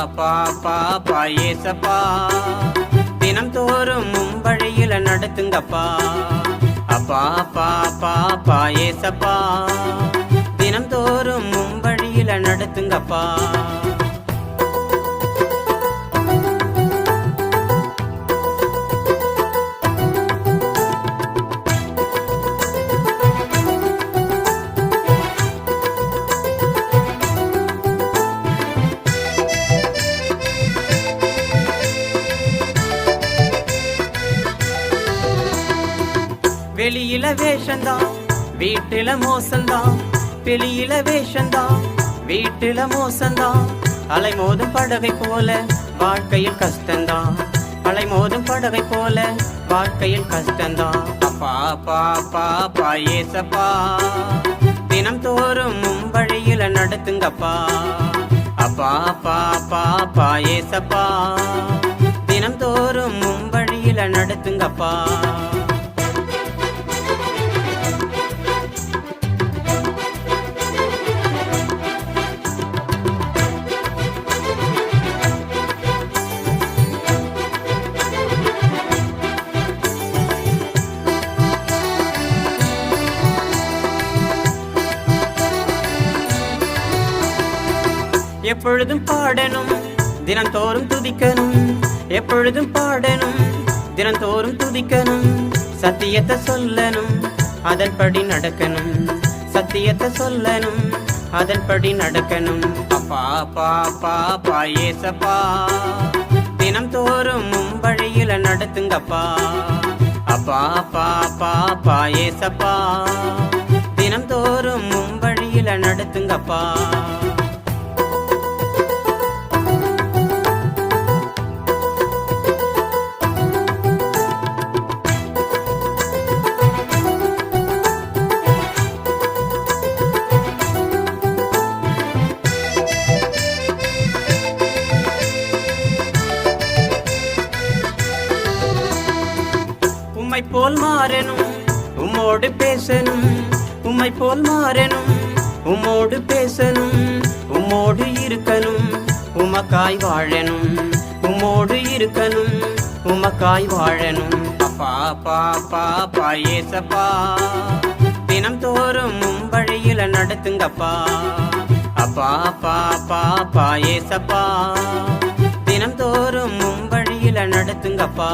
அப்பா அப்பா ஏசப்பா தினம் தோறும் வழியில நடத்துங்கப்பா. அப்பா அப்பா அப்பா ஏசப்பா தினம் தோறும் வழியில நடத்துங்கப்பா. வெளியில வேஷந்தான் வீட்டுல மோசந்தான், வெளியில வேஷந்தான் வீட்டுல மோசந்தான். அலைமோதும் படகை போல வாழ்க்கையில் கஷ்டந்தான், அலைமோதும் படகை போல வாழ்க்கையில் கஷ்டந்தான். அப்பா அப்பா அப்பா ஏசப்பா தினம் தோறும் வழியில நடத்துங்கப்பா. அப்பா அப்பா அப்பா ஏசப்பா தினம் தோறும் வழியில நடத்துங்கப்பா. எப்பொழுதும் பாடணும் தினந்தோறும் துதிக்கணும், எப்பொழுதும் பாடணும் தினந்தோறும் துதிக்கணும். சத்தியத்தை சொல்லணும் அதன்படி நடக்கணும், சத்தியத்தை சொல்லணும் அதன்படி நடக்கணும். அப்பா அப்பா அப்பா ஏசப்பா தினம் தோறும் வழியில நடத்துங்கப்பா. அப்பா அப்பா அப்பா ஏசப்பா தினம் தோறும் வழியில நடத்துங்கப்பா. உம்மை போல் மாறணும் உம்மோடு பேசணும், உம்மை போல் மாறணும் உம்மோடு பேசணும். உம்மோடு இருக்கணும் உமக்காய் வாழணும், உம்மோடு இருக்கணும் உமக்காய் வாழணும். அப்பா அப்பா அப்பா ஏசப்பா தினம் தோறும் வழியில நடத்துங்கப்பா. அப்பா அப்பா அப்பா ஏசப்பா தினம் தோறும் வழியில நடத்துங்கப்பா.